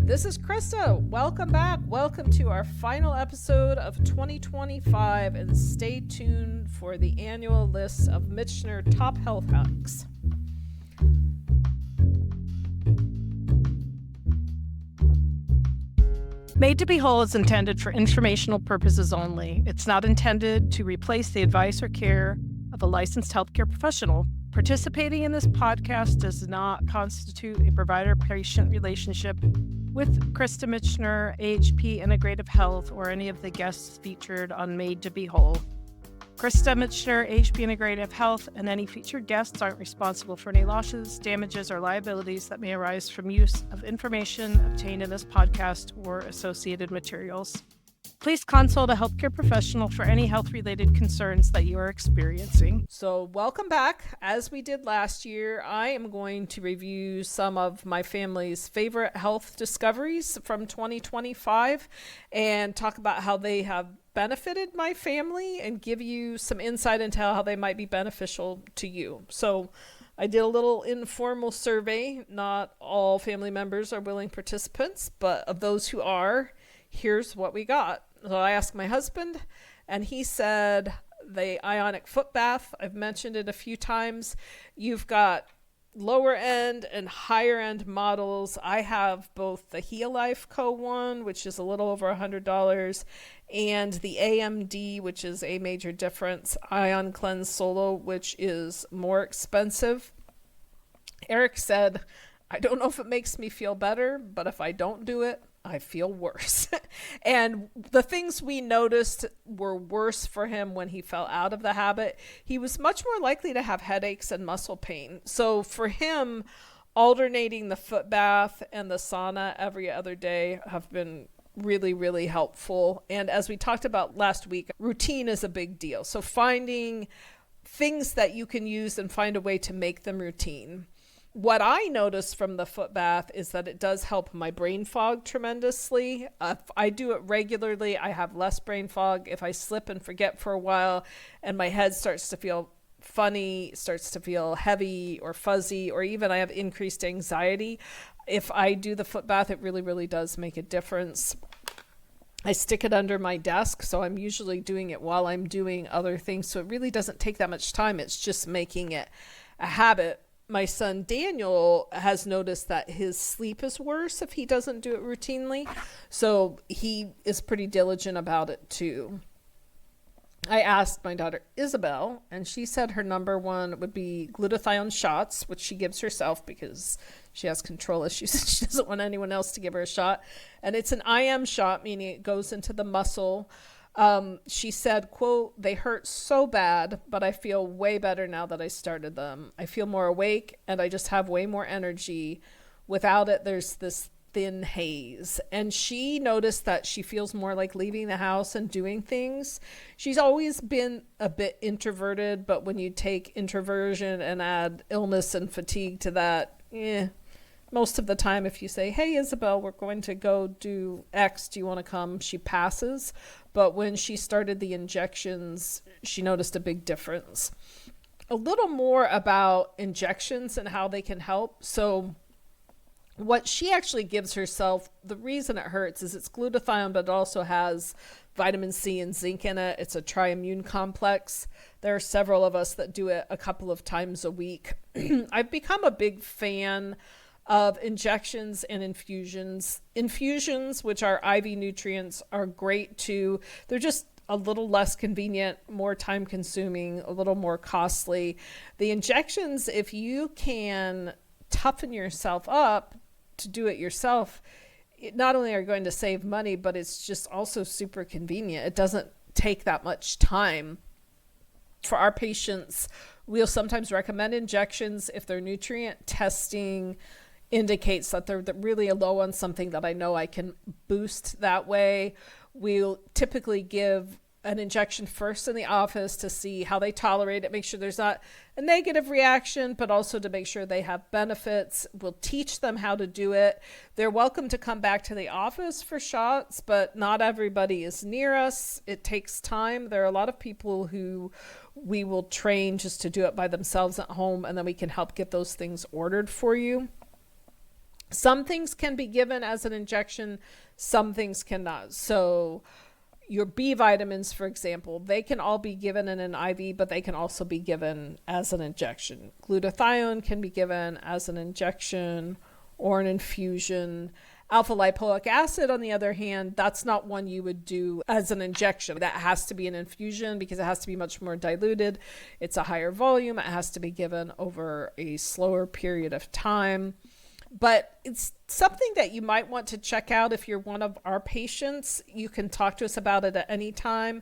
This is Krista. Welcome back. Welcome to our final episode of 2025, and stay tuned for the annual list of Michener top health hacks. MadeToBeWhole is intended for informational purposes only. It's not intended to replace the advice or care of a licensed healthcare professional. Participating in this podcast does not constitute a provider-patient relationship with Krista Michener, AHP Integrative Health, or any of the guests featured on MadeToBeWhole. Krista Michener, AHP Integrative Health, and any featured guests aren't responsible for any losses, damages, or liabilities that may arise from use of information obtained in this podcast or associated materials. Please consult a healthcare professional for any health-related concerns that you are experiencing. So welcome back. As we did last year, I am going to review some of my family's favorite health discoveries from 2025 and talk about how they have benefited my family and give you some insight into how they might be beneficial to you. So I did a little informal survey. Not all family members are willing participants, but of those who are, here's what we got. So I asked my husband, and he said the Ionic foot bath. I've mentioned it a few times. You've got lower end and higher end models. I have both the Healife Co. one, which is a little over $100, and the AMD, which is a major difference, Ion Cleanse Solo, which is more expensive. Eric said, I don't know if it makes me feel better, but if I don't do it, I feel worse. And the things we noticed were worse for him when he fell out of the habit. He was much more likely to have headaches and muscle pain. So for him, alternating the foot bath and the sauna every other day have been really, really helpful. And as we talked about last week, routine is a big deal. So finding things that you can use and find a way to make them routine. What I noticed from the foot bath is that it does help my brain fog tremendously. If I do it regularly, I have less brain fog. If I slip and forget for a while and my head starts to feel funny, starts to feel heavy or fuzzy, or even I have increased anxiety, if I do the foot bath, it really, really does make a difference. I stick it under my desk, so I'm usually doing it while I'm doing other things. So it really doesn't take that much time. It's just making it a habit. My son Daniel has noticed that his sleep is worse if he doesn't do it routinely. So he is pretty diligent about it too. I asked my daughter Isabel, and she said her number one would be glutathione shots, which she gives herself because she has control issues. She doesn't want anyone else to give her a shot. And it's an IM shot, meaning it goes into the muscle. She said, quote, they hurt so bad, but I feel way better now that I started them. I feel more awake and I just have way more energy. Without it, there's this thin haze. And she noticed that she feels more like leaving the house and doing things. She's always been a bit introverted, but when you take introversion and add illness and fatigue to that, most of the time, if you say, hey, Isabel, we're going to go do X, do you want to come? She passes. But when she started the injections, she noticed a big difference. A little more about injections and how they can help. So what she actually gives herself, the reason it hurts is it's glutathione, but it also has vitamin C and zinc in it. It's a triimmune complex. There are several of us that do it a couple of times a week. I've become a big fan of injections and infusions. Infusions, which are IV nutrients, are great too. They're just a little less convenient, more time consuming, a little more costly. The injections, if you can toughen yourself up to do it yourself, it not only are going to save money, but it's just also super convenient. It doesn't take that much time. For our patients, we'll sometimes recommend injections if their nutrient testing indicates that they're really low on something that I know I can boost that way. We'll typically give an injection first in the office to see how they tolerate it, make sure there's not a negative reaction, but also to make sure they have benefits. We'll teach them how to do it. They're welcome to come back to the office for shots, but not everybody is near us. It takes time. There are a lot of people who we will train just to do it by themselves at home, and then we can help get those things ordered for you. Some things can be given as an injection, some things cannot. So your B vitamins, for example, they can all be given in an IV, but they can also be given as an injection. Glutathione can be given as an injection or an infusion. Alpha lipoic acid, on the other hand, that's not one you would do as an injection. That has to be an infusion because it has to be much more diluted. It's a higher volume. It has to be given over a slower period of time. But it's something that you might want to check out if you're one of our patients. You can talk to us about it at any time.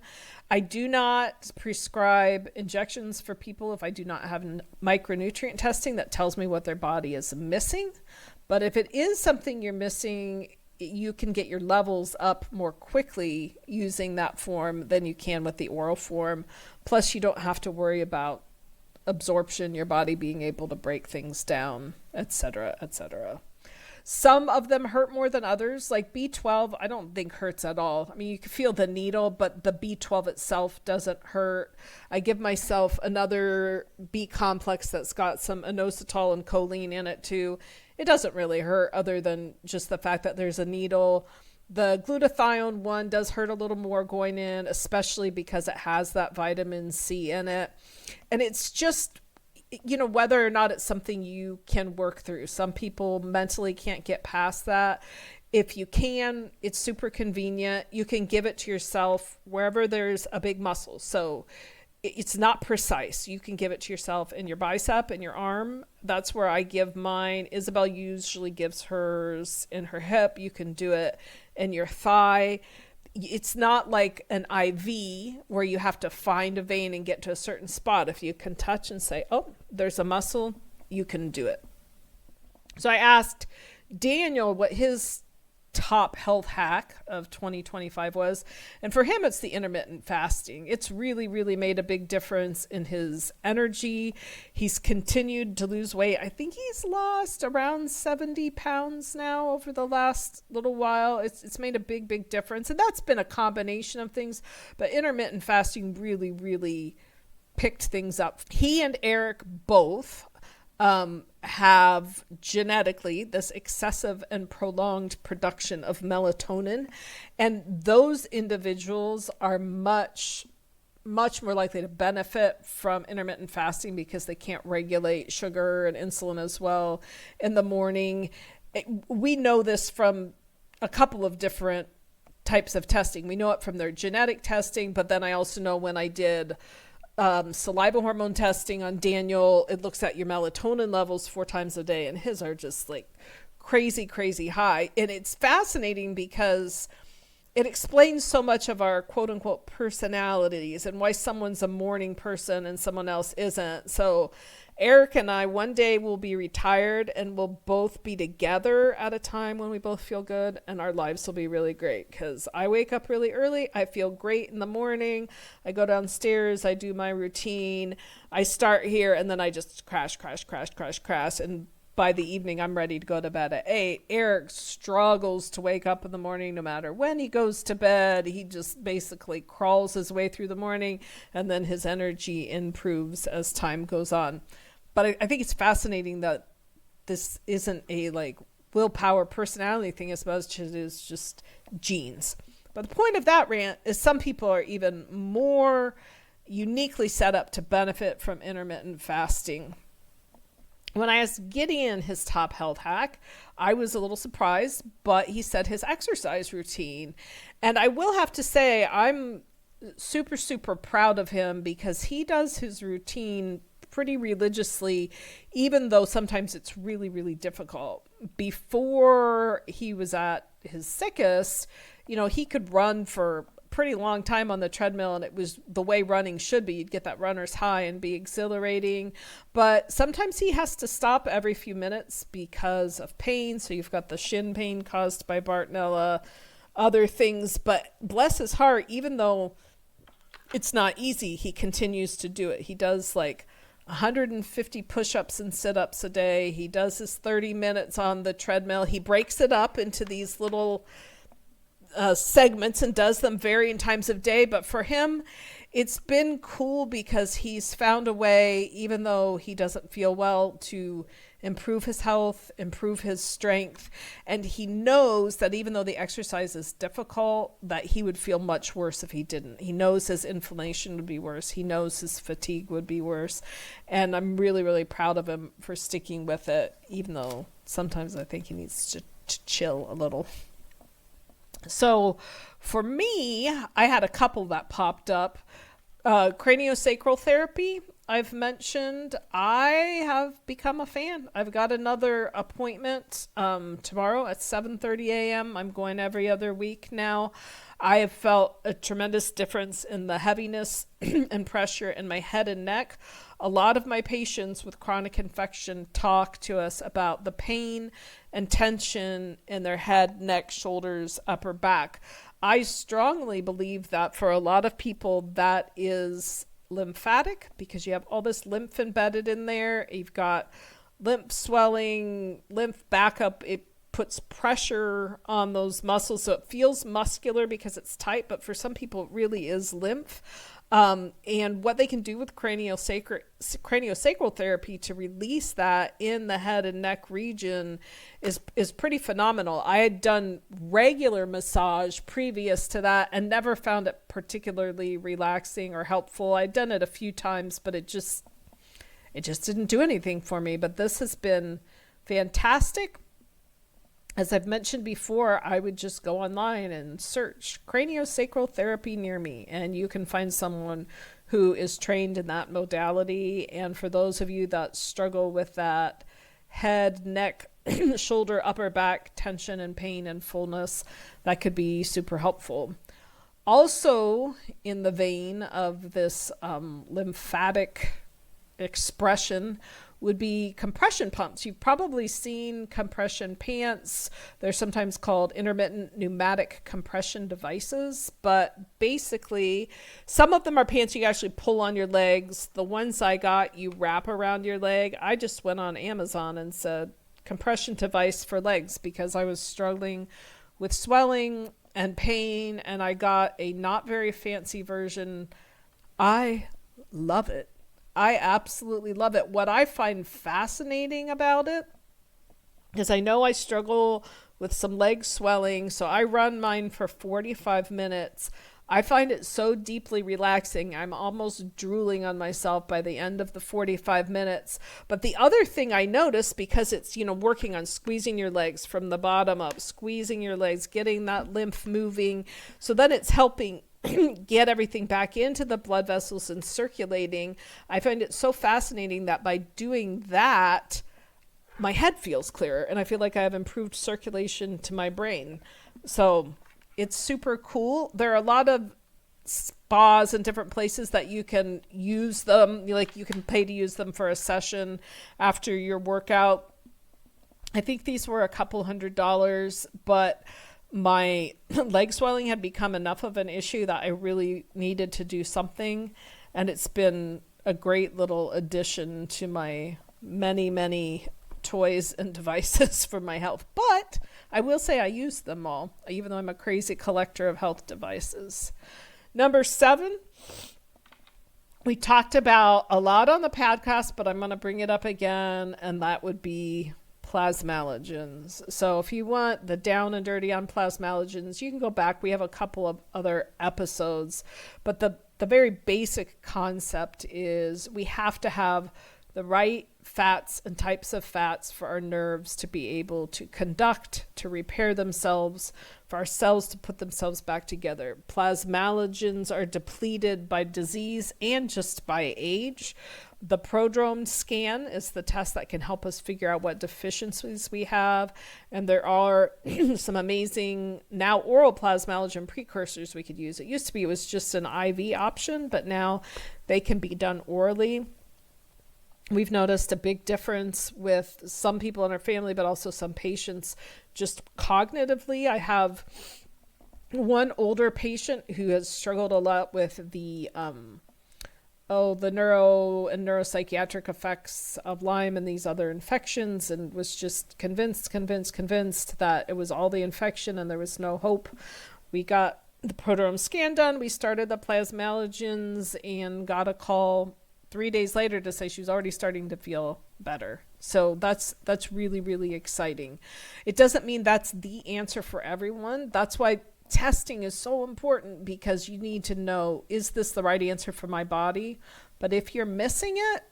I do not prescribe injections for people if I do not have micronutrient testing that tells me what their body is missing. But if it is something you're missing, you can get your levels up more quickly using that form than you can with the oral form. Plus, you don't have to worry about absorption, your body being able to break things down, etc., etc. Some of them hurt more than others, like B12, I don't think hurts at all. I mean, you can feel the needle, but the B12 itself doesn't hurt. I give myself another B complex that's got some inositol and choline in it too. It doesn't really hurt other than just the fact that there's a needle. The glutathione one does hurt a little more going in, especially because it has that vitamin C in it. And it's just, whether or not it's something you can work through. Some people mentally can't get past that. If you can, it's super convenient. You can give it to yourself wherever there's a big muscle. So it's not precise. You can give it to yourself in your bicep and your arm. That's where I give mine. Isabel usually gives hers in her hip. You can do it in your thigh. It's not like an IV where you have to find a vein and get to a certain spot. If you can touch and say, oh, there's a muscle, you can do it. So I asked Daniel what his top health hack of 2025 was. And for him, it's the intermittent fasting. It's really, really made a big difference in his energy. He's continued to lose weight. I think he's lost around 70 pounds now over the last little while. It's made a big, big difference. And that's been a combination of things. But intermittent fasting really, really picked things up. He and Eric both have genetically this excessive and prolonged production of melatonin. And those individuals are much more likely to benefit from intermittent fasting because they can't regulate sugar and insulin as well in the morning. We know this from a couple of different types of testing. We know it from their genetic testing, but then I also know when I did saliva hormone testing on Daniel, it looks at your melatonin levels 4 times a day, and his are just like crazy high. And it's fascinating because it explains so much of our quote unquote personalities and why someone's a morning person and someone else isn't. So Eric and I one day will be retired and we'll both be together at a time when we both feel good, and our lives will be really great because I wake up really early. I feel great in the morning. I go downstairs. I do my routine. I start here and then I just crash. And by the evening, I'm ready to go to bed at 8. Eric struggles to wake up in the morning no matter when he goes to bed. He just basically crawls his way through the morning, and then his energy improves as time goes on. But I think it's fascinating that this isn't a like willpower personality thing as much as it is just genes. But the point of that rant is some people are even more uniquely set up to benefit from intermittent fasting. When I asked Gideon his top health hack, I was a little surprised, but he said his exercise routine. And I will have to say, I'm super proud of him because he does his routine pretty religiously, even though sometimes it's really difficult. Before he was at his sickest, he could run for pretty long time on the treadmill, and it was the way running should be. You'd get that runner's high and be exhilarating, but sometimes he has to stop every few minutes because of pain. So you've got the shin pain caused by Bartonella, other things, but bless his heart, even though it's not easy, he continues to do it. He does like 150 push-ups and sit-ups a day. He does his 30 minutes on the treadmill. He breaks it up into these little segments and does them varying times of day. But for him, it's been cool because he's found a way, even though he doesn't feel well, to improve his health, improve his strength. And he knows that even though the exercise is difficult, that he would feel much worse if he didn't. He knows his inflammation would be worse. He knows his fatigue would be worse. And I'm really, really proud of him for sticking with it, even though sometimes I think he needs to chill a little. So for me, I had a couple that popped up. Craniosacral therapy, I've mentioned. I have become a fan. I've got another appointment tomorrow at 7:30 a.m. I'm going every other week now. I have felt a tremendous difference in the heaviness and pressure in my head and neck. A lot of my patients with chronic infection talk to us about the pain and tension in their head, neck, shoulders, upper back. I strongly believe that for a lot of people that is lymphatic, because you have all this lymph embedded in there. You've got lymph swelling, lymph backup. It puts pressure on those muscles, so it feels muscular because it's tight, but for some people it really is lymph. And what they can do with craniosacral therapy to release that in the head and neck region is pretty phenomenal. I had done regular massage previous to that and never found it particularly relaxing or helpful. I'd done it a few times, but it just didn't do anything for me. But this has been fantastic. As I've mentioned before, I would just go online and search craniosacral therapy near me, and you can find someone who is trained in that modality. And for those of you that struggle with that head, neck, shoulder, upper back tension and pain and fullness, that could be super helpful. Also, in the vein of this lymphatic expression, would be compression pumps. You've probably seen compression pants. They're sometimes called intermittent pneumatic compression devices, but basically some of them are pants you actually pull on your legs. The ones I got, you wrap around your leg. I just went on Amazon and said compression device for legs because I was struggling with swelling and pain, and I got a not very fancy version. I love it. I absolutely love it. What I find fascinating about it is I know I struggle with some leg swelling, so I run mine for 45 minutes. I find it so deeply relaxing. I'm almost drooling on myself by the end of the 45 minutes. But the other thing I notice, because it's, working on squeezing your legs from the bottom up, squeezing your legs, getting that lymph moving, so then it's helping get everything back into the blood vessels and circulating. I find it so fascinating that by doing that, my head feels clearer and I feel like I have improved circulation to my brain. So it's super cool. There are a lot of spas and different places that you can use them. Like you can pay to use them for a session after your workout. I think these were a couple $100, but my leg swelling had become enough of an issue that I really needed to do something. And it's been a great little addition to my many, many toys and devices for my health. But I will say I use them all, even though I'm a crazy collector of health devices. Number 7, we talked about a lot on the podcast, but I'm going to bring it up again, and that would be plasmalogens. So if you want the down and dirty on plasmalogens, you can go back. We have a couple of other episodes, but the very basic concept is we have to have the right fats and types of fats for our nerves to be able to conduct, to repair themselves, for our cells to put themselves back together. Plasmalogens are depleted by disease and just by age. The prodrome scan is the test that can help us figure out what deficiencies we have. And there are some amazing now oral plasmalogen precursors we could use. It used to be it was just an IV option, but now they can be done orally. We've noticed a big difference with some people in our family, but also some patients just cognitively. I have one older patient who has struggled a lot with the neuro and neuropsychiatric effects of Lyme and these other infections, and was just convinced that it was all the infection and there was no hope. We got the prodrome scan done. We started the plasmalogens and got a call 3 days later to say she was already starting to feel better. So that's really, really exciting. It doesn't mean that's the answer for everyone. That's why testing is so important, because you need to know, is this the right answer for my body? But if you're missing it,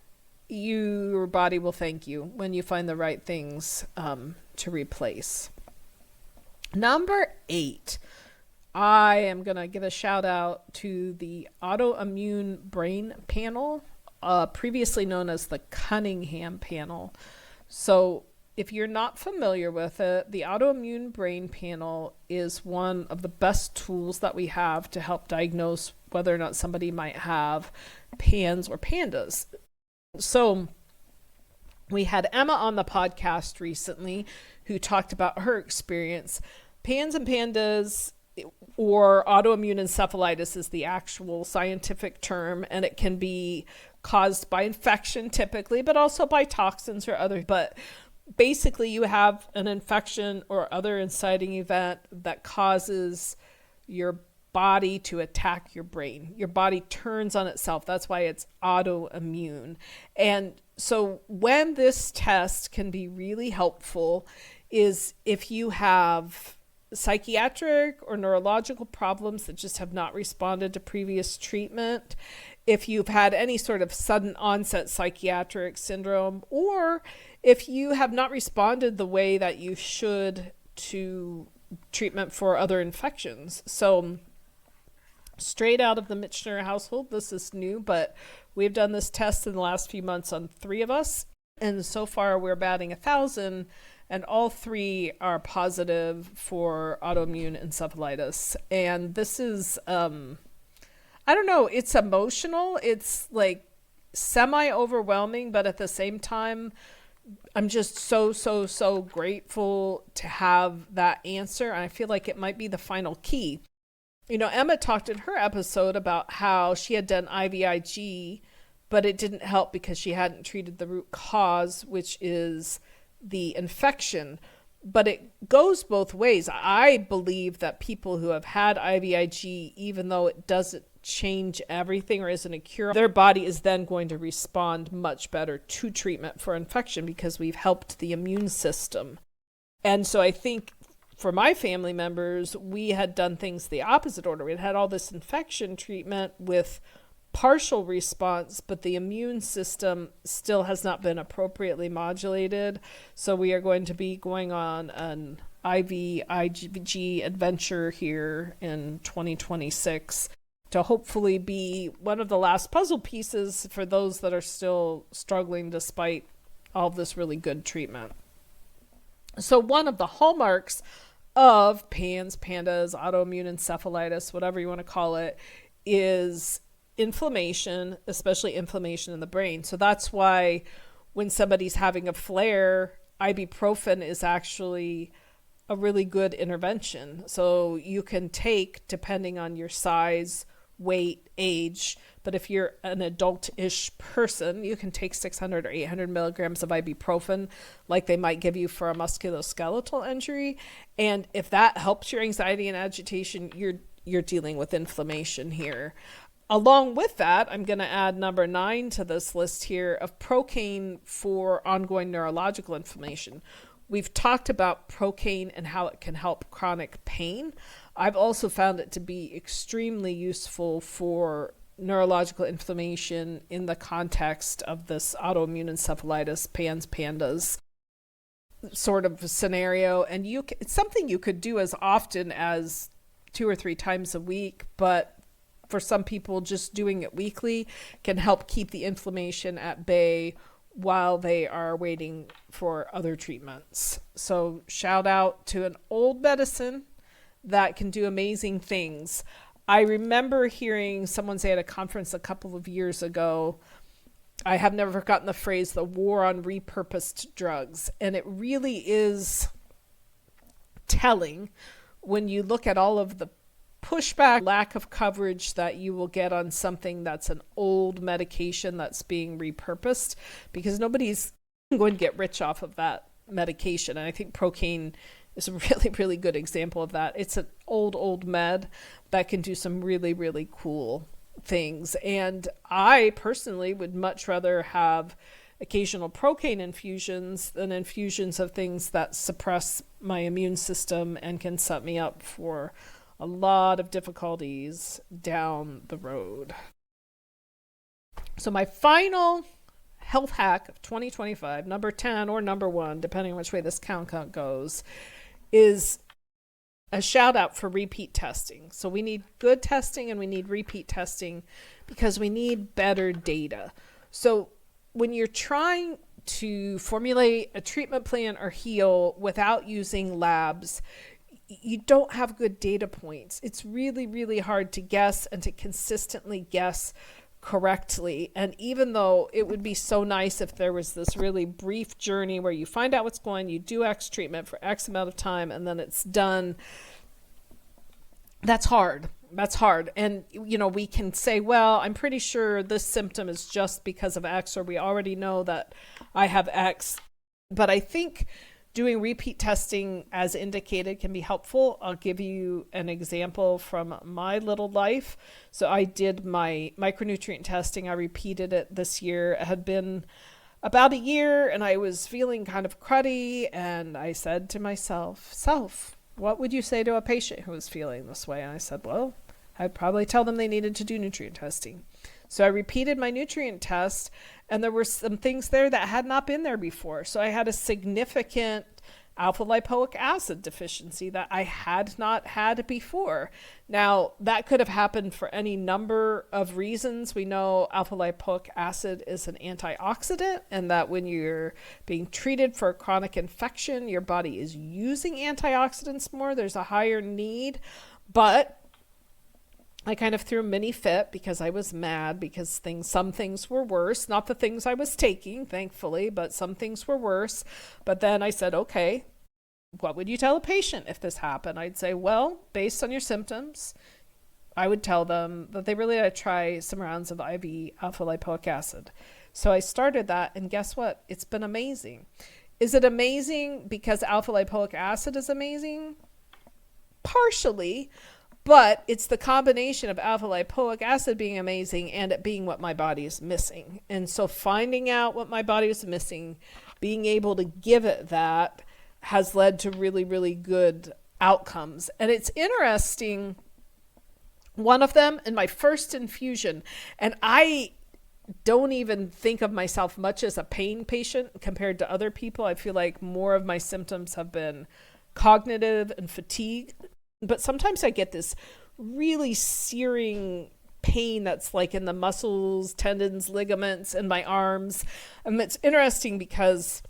your body will thank you when you find the right things to replace. Number 8, I am going to give a shout out to the autoimmune brain panel, previously known as the Cunningham panel. So if you're not familiar with it, the autoimmune brain panel is one of the best tools that we have to help diagnose whether or not somebody might have PANS or PANDAS. So we had Emma on the podcast recently who talked about her experience. PANS and PANDAS, or autoimmune encephalitis, is the actual scientific term, and it can be caused by infection typically, but also by toxins or other. But basically you have an infection or other inciting event that causes your body to attack your brain. Your body turns on itself. That's why it's autoimmune. And so when this test can be really helpful is if you have psychiatric or neurological problems that just have not responded to previous treatment, if you've had any sort of sudden onset psychiatric syndrome, or if you have not responded the way that you should to treatment for other infections. So straight out of the Michener household, this is new, but we've done this test in the last few months on 3 of us. And so far we're batting 1,000, and all 3 are positive for autoimmune encephalitis. And this is, I don't know, it's emotional. It's like semi-overwhelming, but at the same time, I'm just so grateful to have that answer. And I feel like it might be the final key. You know, Emma talked in her episode about how she had done IVIG, but it didn't help because she hadn't treated the root cause, which is the infection. But it goes both ways. I believe that people who have had IVIG, even though it doesn't change everything or isn't a cure, their body is then going to respond much better to treatment for infection because we've helped the immune system. And so I think for my family members, we had done things the opposite order. We had all this infection treatment with partial response, but the immune system still has not been appropriately modulated. So we are going to be going on an IVIG adventure here in 2026 to hopefully be one of the last puzzle pieces for those that are still struggling despite all this really good treatment. So one of the hallmarks of PANS, PANDAS, autoimmune encephalitis, whatever you want to call it, is inflammation, especially inflammation in the brain. So that's why when somebody's having a flare, ibuprofen is actually a really good intervention. So you can take, depending on your size, weight, age, but if you're an adult-ish person, you can take 600 or 800 milligrams of ibuprofen like they might give you for a musculoskeletal injury. And if that helps your anxiety and agitation, you're dealing with inflammation here. Along with that, I'm going to add number 9 to this list here of Procaine for ongoing neurological inflammation. We've talked about Procaine and how it can help chronic pain. I've also found it to be extremely useful for neurological inflammation in the context of this autoimmune encephalitis, PANS, PANDAS sort of scenario. And it's something you could do as often as 2 or 3 times a week, but for some people, just doing it weekly can help keep the inflammation at bay while they are waiting for other treatments. So shout out to an old medicine that can do amazing things. I remember hearing someone say at a conference a couple of years ago, I have never forgotten the phrase, the war on repurposed drugs. And it really is telling when you look at all of the pushback, lack of coverage that you will get on something that's an old medication that's being repurposed, because nobody's going to get rich off of that medication. And I think Procaine is a really, really good example of that. It's an old med that can do some really, really cool things. And I personally would much rather have occasional procaine infusions than infusions of things that suppress my immune system and can set me up for a lot of difficulties down the road. So my final health hack of 2025, number 10 or number 1, depending on which way this count goes, is a shout out for repeat testing. So we need good testing and we need repeat testing because we need better data. So when you're trying to formulate a treatment plan or heal without using labs, you don't have good data points. It's really, really hard to guess and to consistently guess correctly. And even though it would be so nice if there was this really brief journey where you find out what's going on, you do X treatment for X amount of time, and then it's done, that's hard. That's hard. And, we can say, well, I'm pretty sure this symptom is just because of X, or we already know that I have X. But I think doing repeat testing as indicated can be helpful. I'll give you an example from my little life. So I did my micronutrient testing. I repeated it this year. It had been about a year and I was feeling kind of cruddy. And I said to myself, what would you say to a patient who was feeling this way? And I said, well, I'd probably tell them they needed to do nutrient testing. So I repeated my nutrient test, and there were some things there that had not been there before. So I had a significant alpha lipoic acid deficiency that I had not had before. Now, that could have happened for any number of reasons. We know alpha lipoic acid is an antioxidant, and that when you're being treated for a chronic infection, your body is using antioxidants more. There's a higher need, but I kind of threw a mini fit because I was mad because some things were worse, not the things I was taking, thankfully, but some things were worse. But then I said, okay, what would you tell a patient if this happened? I'd say, well, based on your symptoms, I would tell them that they really ought to try some rounds of IV alpha lipoic acid. So I started that, and guess what? It's been amazing. Is it amazing because alpha lipoic acid is amazing? Partially. But it's the combination of alpha lipoic acid being amazing and it being what my body is missing. And so finding out what my body is missing, being able to give it that, has led to really, really good outcomes. And it's interesting, one of them in my first infusion, and I don't even think of myself much as a pain patient compared to other people. I feel like more of my symptoms have been cognitive and fatigue. But sometimes I get this really searing pain that's like in the muscles, tendons, ligaments, in my arms. And it's interesting because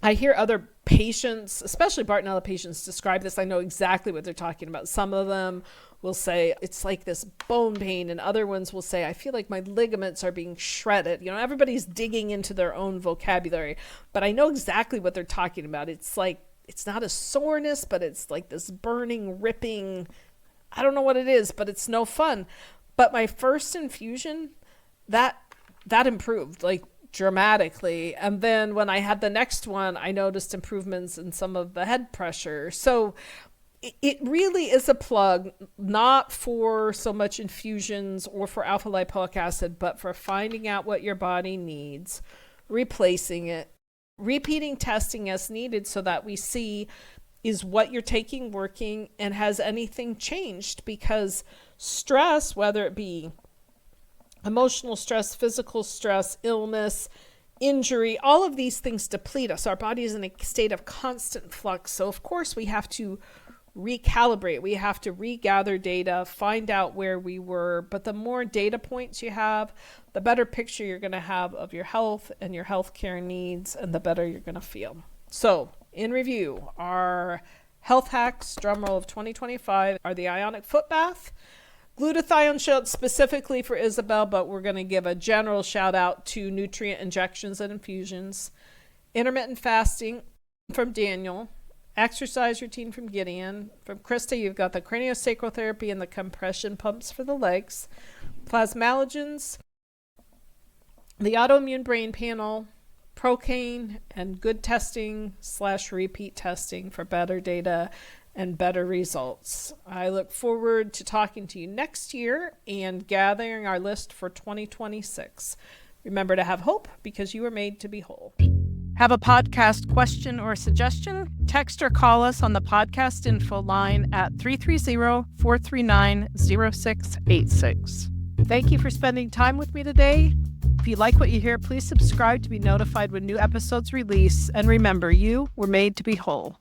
I hear other patients, especially Bartonella patients, describe this. I know exactly what they're talking about. Some of them will say it's like this bone pain, and other ones will say, I feel like my ligaments are being shredded. Everybody's digging into their own vocabulary, but I know exactly what they're talking about. It's like, it's not a soreness, but it's like this burning, ripping, I don't know what it is, but it's no fun. But my first infusion, that improved like dramatically. And then when I had the next one, I noticed improvements in some of the head pressure. So it really is a plug, not for so much infusions or for alpha lipoic acid, but for finding out what your body needs, replacing it, repeating testing as needed so that we see, is what you're taking working and has anything changed? Because stress, whether it be emotional stress, physical stress, illness, injury, all of these things deplete us. Our body is in a state of constant flux. So of course we have to recalibrate. We have to regather data, find out where we were. But the more data points you have, the better picture you're going to have of your health and your healthcare needs, and the better you're going to feel. So in review, our health hacks, drumroll of 2025, are the Ionic foot bath, glutathione shout specifically for Isabel, but we're going to give a general shout out to nutrient injections and infusions, intermittent fasting from Daniel, exercise routine from Gideon. From Krista, you've got the craniosacral therapy and the compression pumps for the legs, plasmalogens, the autoimmune brain panel, procaine, and good testing / repeat testing for better data and better results. I look forward to talking to you next year and gathering our list for 2026. Remember to have hope because you were made to be whole. Have a podcast question or suggestion? Text or call us on the podcast info line at 330-439-0686. Thank you for spending time with me today. If you like what you hear, please subscribe to be notified when new episodes release. And remember, you were made to be whole.